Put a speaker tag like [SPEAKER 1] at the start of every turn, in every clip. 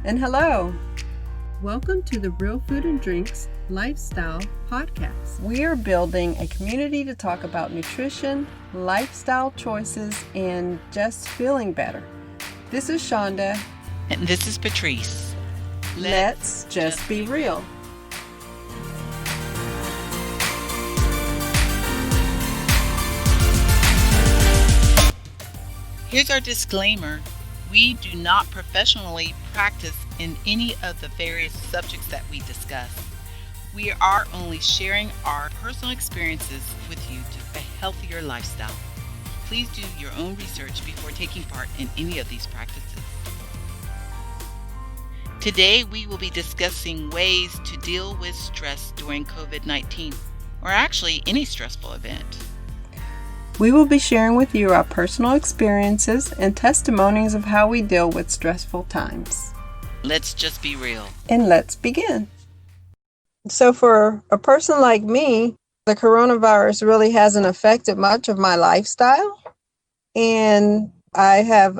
[SPEAKER 1] And hello. Welcome to the Real Food and Drinks Lifestyle Podcast. We are building a community to talk about nutrition, lifestyle choices, and just feeling better. This is Shonda.
[SPEAKER 2] And this is Patryce.
[SPEAKER 1] Let's just be real.
[SPEAKER 2] Here's our disclaimer. We do not professionally practice in any of the various subjects that we discuss. We are only sharing our personal experiences with you to a healthier lifestyle. Please do your own research before taking part in any of these practices. Today we will be discussing ways to deal with stress during COVID-19, or actually any stressful event.
[SPEAKER 1] We will be sharing with you our personal experiences and testimonies of how we deal with stressful times.
[SPEAKER 2] Let's just be real.
[SPEAKER 1] And let's begin. So for a person like me, the coronavirus really hasn't affected much of my lifestyle. And I have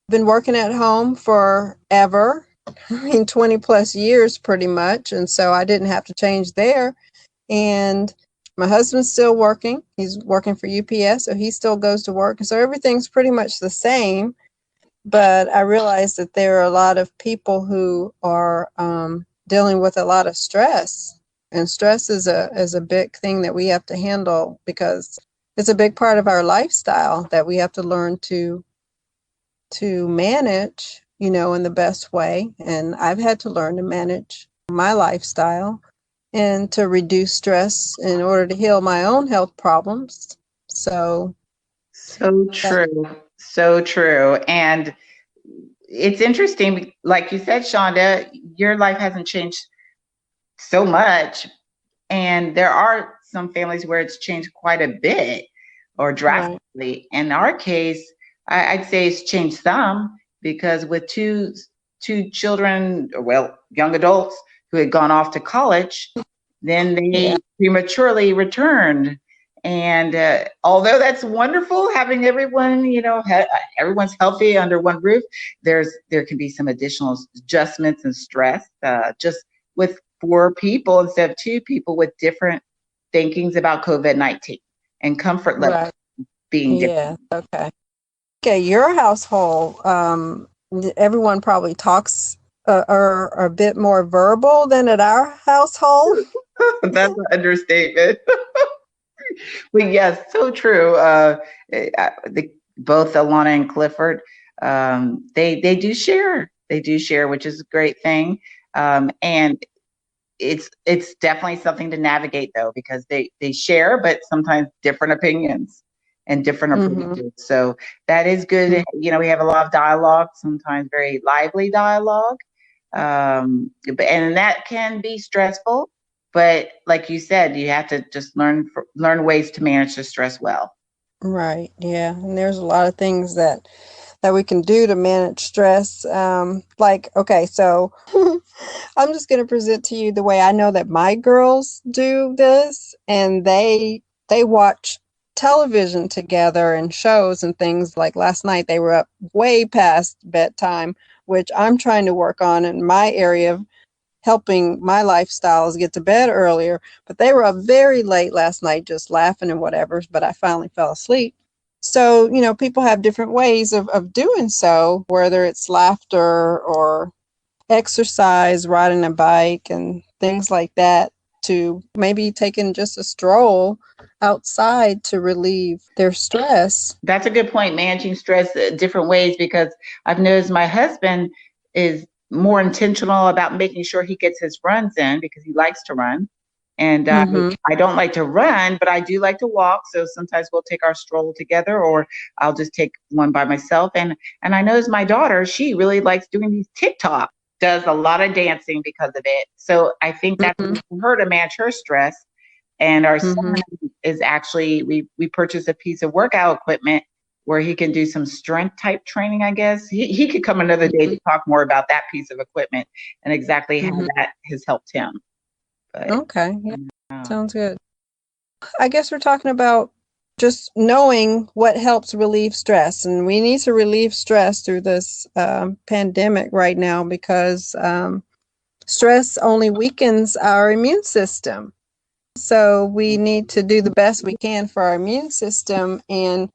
[SPEAKER 1] been working at home forever, 20 plus years pretty much. And so I didn't have to change there. And my husband's still working. He's working for UPS, so he still goes to work. So everything's pretty much the same. But I realized that there are a lot of people who are dealing with a lot of stress. And stress is a big thing that we have to handle because it's a big part of our lifestyle that we have to learn to manage, in the best way. And I've had to learn to manage my lifestyle and to reduce stress in order to heal my own health problems. So
[SPEAKER 3] true. So true. And it's interesting, like you said, Shonda, your life hasn't changed so much. And there are some families where it's changed quite a bit or drastically. Right. In our case, I'd say it's changed some because with two children, young adults who had gone off to college, then they prematurely returned. And although that's wonderful, having everyone, everyone's healthy under one roof, there can be some additional adjustments and stress just with 4 people instead of 2 people with different thinkings about COVID-19 and comfort level being different.
[SPEAKER 1] Yeah, okay. Your household, everyone probably talks are a bit more verbal than at our household.
[SPEAKER 3] That's an understatement. Well, yes, so true. Both Alana and Clifford, they do share. They do share, which is a great thing. And it's definitely something to navigate though, because they share, but sometimes different opinions and different approaches. So that is good. Mm-hmm. We have a lot of dialogue, sometimes very lively dialogue. And that can be stressful, but like you said, you have to just learn ways to manage the stress well.
[SPEAKER 1] Right. Yeah. And there's a lot of things that we can do to manage stress. So I'm just going to present to you the way I know that my girls do this, and they watch television together and shows and things. Like last night they were up way past bedtime, which I'm trying to work on in my area of helping my lifestyles get to bed earlier. But they were up very late last night just laughing and whatever, but I finally fell asleep. So, people have different ways of doing so, whether it's laughter or exercise, riding a bike and things like that, to maybe taking just a stroll outside to relieve their stress.
[SPEAKER 3] That's a good point, managing stress different ways, because I've noticed my husband is more intentional about making sure he gets his runs in because he likes to run. And I don't like to run, but I do like to walk. So sometimes we'll take our stroll together, or I'll just take one by myself. And I noticed my daughter, she really likes doing these TikTok, does a lot of dancing because of it. So I think that's for her to manage her stress. And our son is actually, we purchased a piece of workout equipment where he can do some strength type training, I guess. He could come another day to talk more about that piece of equipment and exactly how that has helped him. But,
[SPEAKER 1] okay. Yeah. Sounds good. I guess we're talking about just knowing what helps relieve stress. And we need to relieve stress through this pandemic right now, because stress only weakens our immune system. So we need to do the best we can for our immune system. And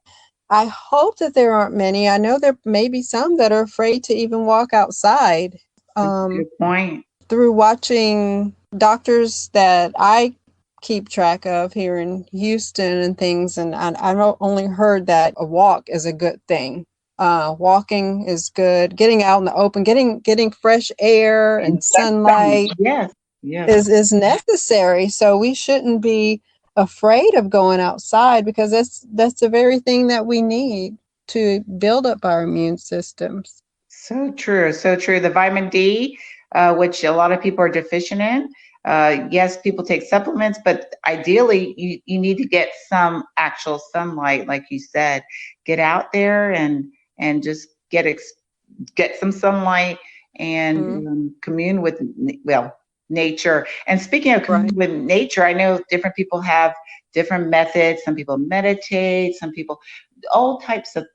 [SPEAKER 1] I hope that there aren't many. I know there may be some that are afraid to even walk outside.
[SPEAKER 3] Good point.
[SPEAKER 1] Through watching doctors that I keep track of here in Houston and things, and I've only heard that a walk is a good thing. Walking is good. Getting out in the open, getting fresh air and sunlight,
[SPEAKER 3] yes, yes,
[SPEAKER 1] is necessary. So we shouldn't be afraid of going outside, because that's the very thing that we need to build up our immune systems.
[SPEAKER 3] so true, so true. The vitamin D, which a lot of people are deficient in. Yes, people take supplements, but ideally, you need to get some actual sunlight, like you said. Get out there and just get some sunlight and commune with, well, nature. And speaking of commune with nature, I know different people have different methods. Some people meditate, some people, all types of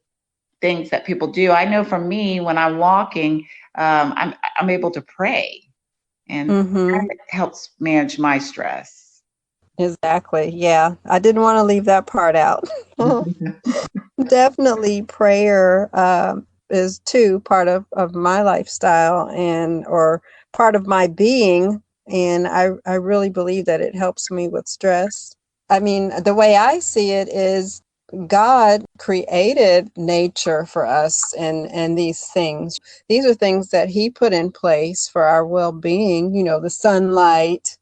[SPEAKER 3] things that people do. I know for me, when I'm walking, I'm able to pray, and that helps manage my stress.
[SPEAKER 1] Exactly. Yeah. I didn't want to leave that part out. Definitely prayer is too part of my lifestyle, and or part of my being. And I really believe that it helps me with stress. I mean, the way I see it is God created nature for us, and these things. These are things that he put in place for our well-being, the sunlight,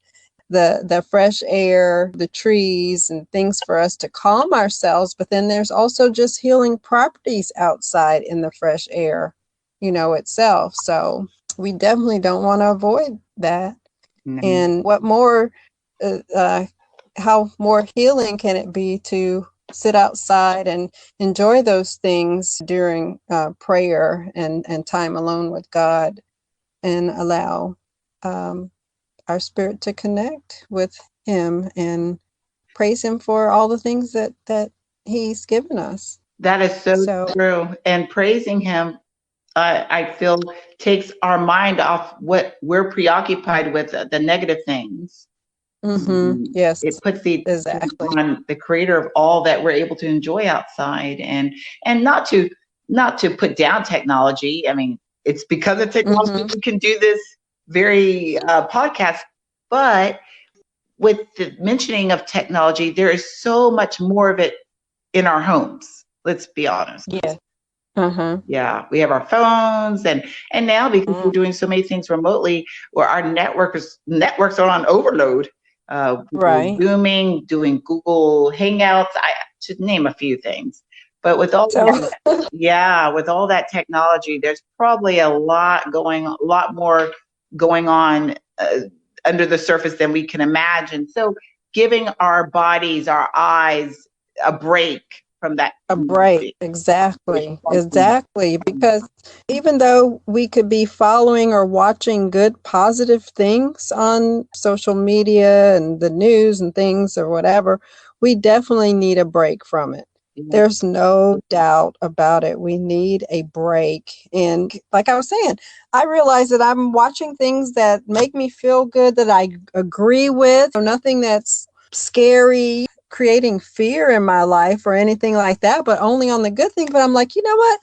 [SPEAKER 1] the fresh air, the trees, and things for us to calm ourselves. But then there's also just healing properties outside in the fresh air, itself. So we definitely don't want to avoid that. And what more, how more healing can it be to sit outside and enjoy those things during prayer and time alone with God, and allow our spirit to connect with him and praise him for all the things that he's given us.
[SPEAKER 3] That is so true. And praising him, I feel, takes our mind off what we're preoccupied with, the negative things.
[SPEAKER 1] Yes,
[SPEAKER 3] it puts the
[SPEAKER 1] exactly
[SPEAKER 3] on the creator of all that we're able to enjoy outside, and not to put down technology. I mean, it's because of technology we can do this very podcast. But with the mentioning of technology, there is so much more of it in our homes. Let's be honest. Yeah, we have our phones, and now, because we're doing so many things remotely, where our networks are on overload. Zooming, doing Google Hangouts, I should name a few things. But with all that, with all that technology, there's probably a lot more going on under the surface than we can imagine. So giving our bodies, our eyes, a break from that.
[SPEAKER 1] A break, exactly, because even though we could be following or watching good, positive things on social media and the news and things or whatever, we definitely need a break from it. There's no doubt about it. We need a break. And like I was saying, I realize that I'm watching things that make me feel good, that I agree with, nothing that's scary, creating fear in my life or anything like that, but only on the good thing. But I'm like, you know what?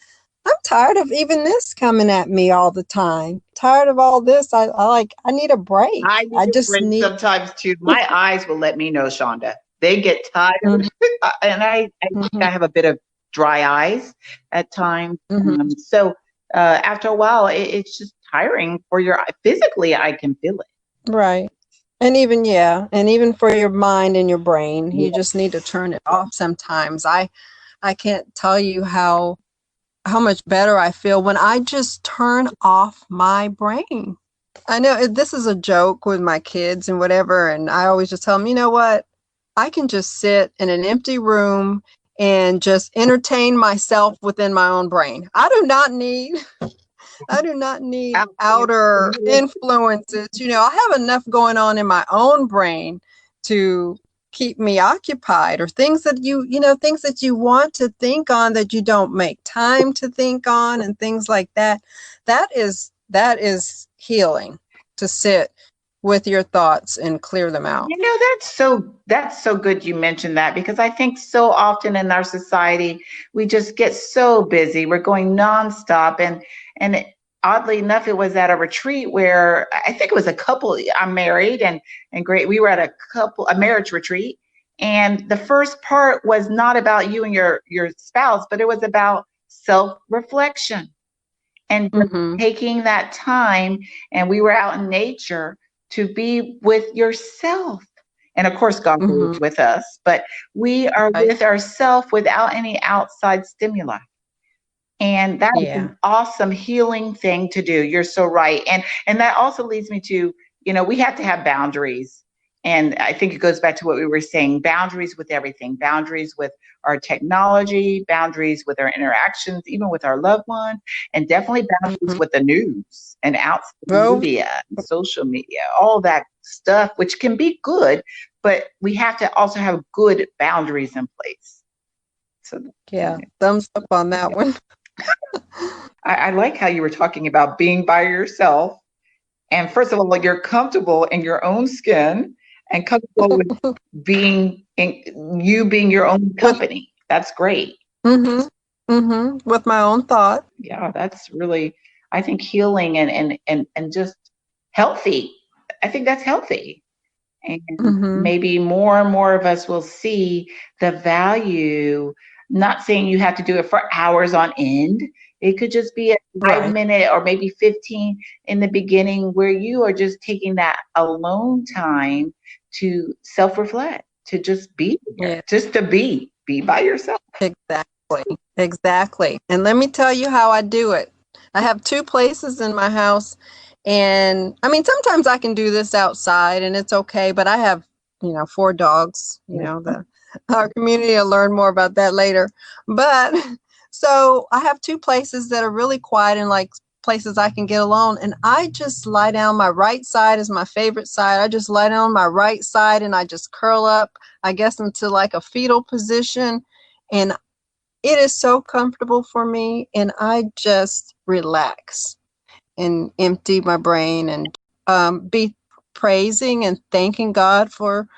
[SPEAKER 1] I'm tired of even this coming at me all the time. Tired of all this. I need a break.
[SPEAKER 3] I need a break sometimes too. My eyes will let me know, Shonda. They get tired. And I think I have a bit of dry eyes at times. So after a while, it's just tiring for your physically. I can feel it.
[SPEAKER 1] Right. And even for your mind and your brain, you just need to turn it off sometimes. I can't tell you how much better I feel when I just turn off my brain. I know this is a joke with my kids and whatever, and I always just tell them, you know what? I can just sit in an empty room and just entertain myself within my own brain. I do not need outer influences. I have enough going on in my own brain to keep me occupied, or things that things that you want to think on that you don't make time to think on, and things like that. That is healing, to sit with your thoughts and clear them out.
[SPEAKER 3] That's so good you mentioned that, because I think so often in our society we just get so busy. We're going nonstop, and oddly enough, it was at a retreat where I think it was a couple. I'm married, and great. We were at a marriage retreat, and the first part was not about you and your spouse, but it was about self reflection and just
[SPEAKER 1] Mm-hmm.
[SPEAKER 3] taking that time. And we were out in nature to be with yourself. And of course, God is
[SPEAKER 1] Mm-hmm.
[SPEAKER 3] with us, but we are
[SPEAKER 1] Right.
[SPEAKER 3] with ourselves without any outside stimuli. And that is
[SPEAKER 1] Yeah.
[SPEAKER 3] an awesome healing thing to do. You're so right. And that also leads me to, we have to have boundaries. And I think it goes back to what we were saying, boundaries with everything, boundaries with our technology, boundaries with our interactions, even with our loved ones, and definitely boundaries
[SPEAKER 1] Mm-hmm.
[SPEAKER 3] with the news and outside
[SPEAKER 1] Well,
[SPEAKER 3] media and social media, all that stuff, which can be good, but we have to also have good boundaries in place. So
[SPEAKER 1] yeah, thumbs up on that one.
[SPEAKER 3] I like how you were talking about being by yourself. And first of all, you're comfortable in your own skin and comfortable with being your own
[SPEAKER 1] With
[SPEAKER 3] company. That's great.
[SPEAKER 1] mm-hmm. Mm-hmm. With my own thought.
[SPEAKER 3] Yeah, that's really, I think, healing and just healthy. I think that's healthy. And
[SPEAKER 1] Mm-hmm.
[SPEAKER 3] maybe more and more of us will see the value. Not saying you have to do it for hours on end. It could just be a five
[SPEAKER 1] Right.
[SPEAKER 3] minute or maybe 15 in the beginning, where you are just taking that alone time to self reflect, to just be there,
[SPEAKER 1] Yeah.
[SPEAKER 3] just to be by yourself.
[SPEAKER 1] Exactly. Exactly. And let me tell you how I do it. I have two places in my house. And I mean, sometimes I can do this outside and it's okay, but I have, 4 dogs, our community will learn more about that later. But so I have two places that are really quiet and like places I can get alone. And I just lie down. My right side is my favorite side. I just lie down on my right side and I just curl up, I guess, into like a fetal position. And it is so comfortable for me, and I just relax and empty my brain and be praising and thanking God for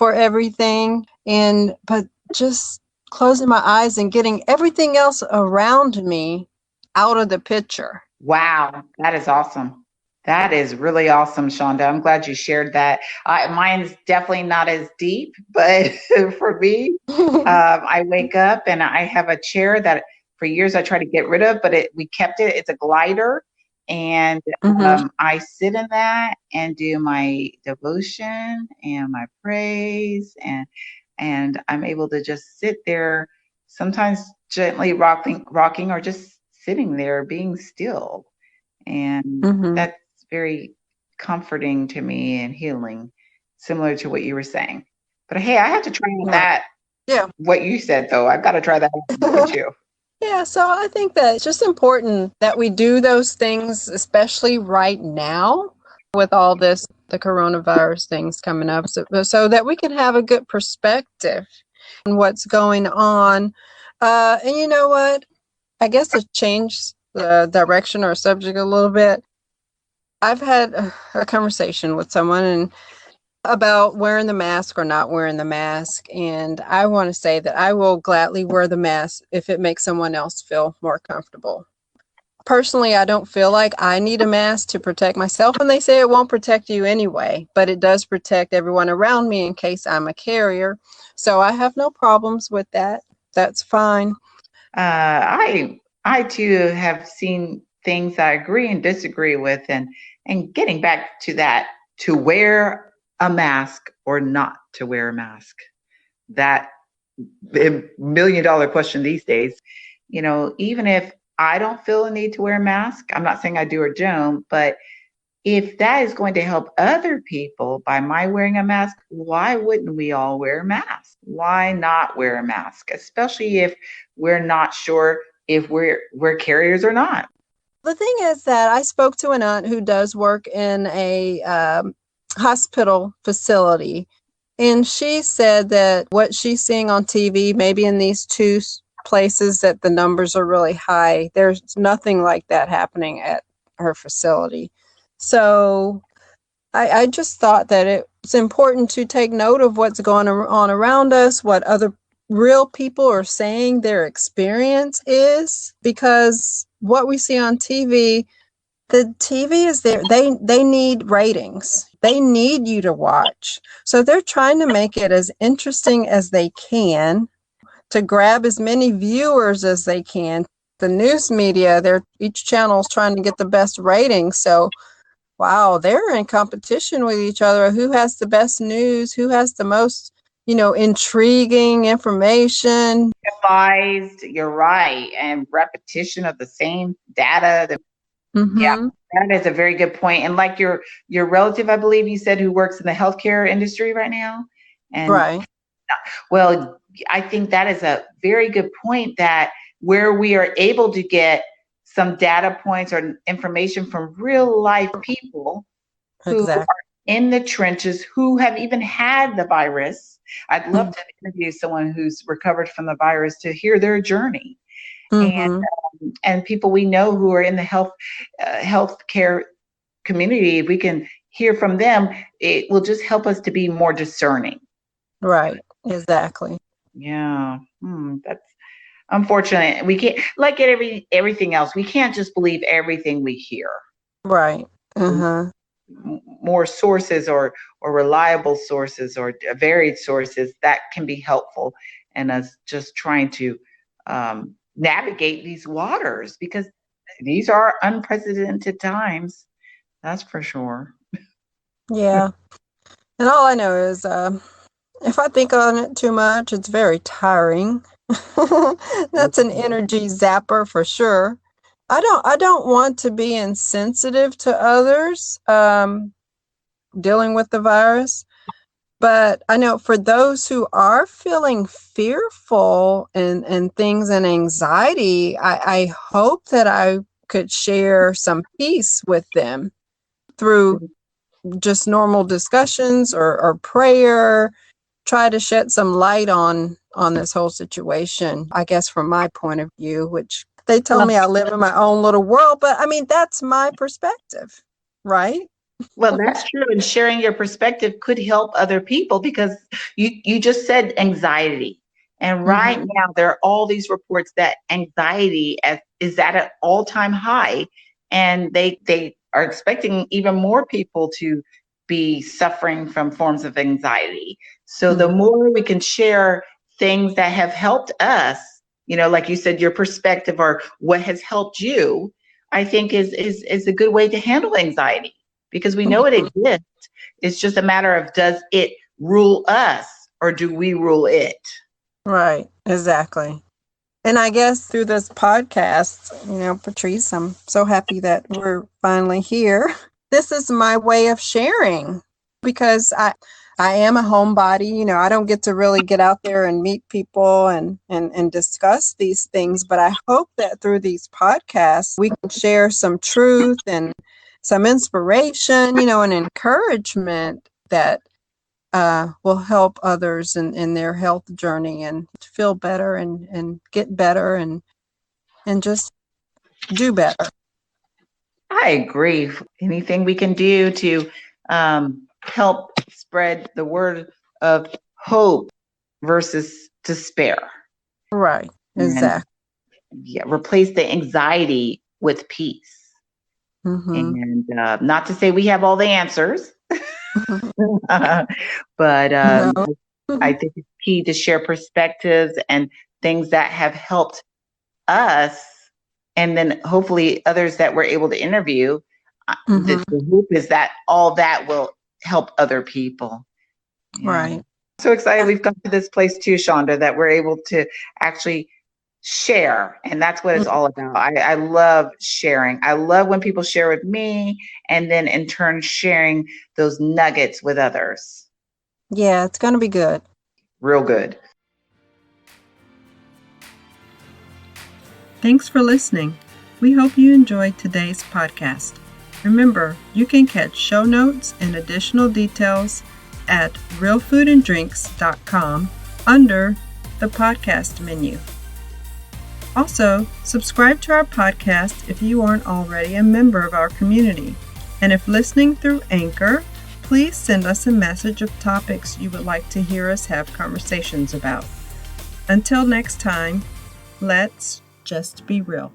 [SPEAKER 1] everything, and but just closing my eyes and getting everything else around me out of the picture.
[SPEAKER 3] Wow, that is awesome. That is really awesome, Shonda. I'm glad you shared that. Mine's definitely not as deep, but for me, I wake up and I have a chair that for years I tried to get rid of, but we kept it. It's a glider, and
[SPEAKER 1] Mm-hmm.
[SPEAKER 3] I sit in that and do my devotion and my praise, and I'm able to just sit there, sometimes gently rocking, or just sitting there being still. And
[SPEAKER 1] Mm-hmm.
[SPEAKER 3] that's very comforting to me and healing, similar to what you were saying. But hey, I have to try
[SPEAKER 1] Right.
[SPEAKER 3] that,
[SPEAKER 1] Yeah.
[SPEAKER 3] what you said, though. I've got to try that with you.
[SPEAKER 1] Yeah, so I think that it's just important that we do those things, especially right now with all this, the coronavirus things coming up, so that we can have a good perspective on what's going on. And you know what? I guess to change the direction or subject a little bit, I've had a conversation with someone and about wearing the mask or not wearing the mask. And I want to say that I will gladly wear the mask if it makes someone else feel more comfortable. Personally, I don't feel like I need a mask to protect myself, and they say it won't protect you anyway, but it does protect everyone around me in case I'm a carrier. So I have no problems with that. That's fine.
[SPEAKER 3] I too have seen things I agree and disagree with, and getting back to that, to wear a mask or not to wear a mask, that $1 million question these days. Even if I don't feel a need to wear a mask, I'm not saying I do or don't, but if that is going to help other people by my wearing a mask, why wouldn't we all wear a mask? Why not wear a mask, especially if we're not sure if we're carriers or not?
[SPEAKER 1] The thing is that I spoke to an aunt who does work in a hospital facility, And she said that what she's seeing on TV, maybe in these two places that the numbers are really high, there's nothing like that happening at her facility. So I just thought that it's important to take note of what's going on around us, what other real people are saying their experience is, because what we see on TV, the TV is there. They need ratings. They need you to watch. So they're trying to make it as interesting as they can to grab as many viewers as they can. The news media, each channel is trying to get the best ratings. So wow, they're in competition with each other. Who has the best news? Who has the most, intriguing information?
[SPEAKER 3] Advised, you're right, and repetition of the same data. Yeah,
[SPEAKER 1] Mm-hmm.
[SPEAKER 3] that is a very good point. And like your relative, I believe you said, who works in the healthcare industry right now, and
[SPEAKER 1] Right.
[SPEAKER 3] well, I think that is a very good point, that where we are able to get some data points or information from real life people who are
[SPEAKER 1] Exactly.
[SPEAKER 3] in the trenches, who have even had the virus. I'd love to interview someone who's recovered from the virus to hear their journey.
[SPEAKER 1] Mm-hmm.
[SPEAKER 3] And people we know who are in the healthcare community, if we can hear from them, it will just help us to be more discerning.
[SPEAKER 1] Right. Exactly.
[SPEAKER 3] Yeah, that's unfortunate. We can't, like everything else, we can't just believe everything we hear.
[SPEAKER 1] Right. Uh-huh.
[SPEAKER 3] More sources, or reliable sources, or varied sources that can be helpful, and us just trying to navigate these waters, because these are unprecedented times. That's for sure.
[SPEAKER 1] Yeah. And all I know is if I think on it too much, it's very tiring. That's an energy zapper for sure. I don't want to be insensitive to others dealing with the virus, but I know for those who are feeling fearful and things and anxiety, I hope that I could share some peace with them through just normal discussions or prayer, try to shed some light on this whole situation, I guess from my point of view, which they tell me I live in my own little world, but I mean, that's my perspective, right?
[SPEAKER 3] Well, that's true. And sharing your perspective could help other people, because you just said anxiety. And right
[SPEAKER 1] Mm-hmm.
[SPEAKER 3] now, there are all these reports that anxiety is at an all-time high. And they are expecting even more people to be suffering from forms of anxiety. So the
[SPEAKER 1] Mm-hmm.
[SPEAKER 3] more we can share things that have helped us, like you said, your perspective or what has helped you, I think is a good way to handle anxiety, because we know it
[SPEAKER 1] Mm-hmm.
[SPEAKER 3] exists. It's just a matter of, does it rule us, or do we rule it?
[SPEAKER 1] Right, exactly. And I guess through this podcast, Patryce, I'm so happy that we're finally here. This is my way of sharing because I am a homebody. I don't get to really get out there and meet people and discuss these things. But I hope that through these podcasts, we can share some truth and some inspiration, and encouragement that will help others in their health journey and to feel better and get better and just do better.
[SPEAKER 3] I agree. Anything we can do to help spread the word of hope versus despair,
[SPEAKER 1] Right.
[SPEAKER 3] and
[SPEAKER 1] Exactly.
[SPEAKER 3] yeah, replace the anxiety with peace.
[SPEAKER 1] Mm-hmm.
[SPEAKER 3] And not to say we have all the answers, but
[SPEAKER 1] No.
[SPEAKER 3] I think it's key to share perspectives and things that have helped us, and then hopefully others that we're able to interview.
[SPEAKER 1] Mm-hmm.
[SPEAKER 3] The hope is that all that will help other people. Yeah.
[SPEAKER 1] Right.
[SPEAKER 3] So excited we've come to this place too, Shonda, that we're able to actually share. And that's what it's all about. I love sharing. I love when people share with me, and then in turn sharing those nuggets with others.
[SPEAKER 1] Yeah, it's going to be good.
[SPEAKER 3] Real good.
[SPEAKER 1] Thanks for listening. We hope you enjoyed today's podcast. Remember, you can catch show notes and additional details at realfoodanddrinks.com under the podcast menu. Also, subscribe to our podcast if you aren't already a member of our community. And if listening through Anchor, please send us a message of topics you would like to hear us have conversations about. Until next time, let's just be real.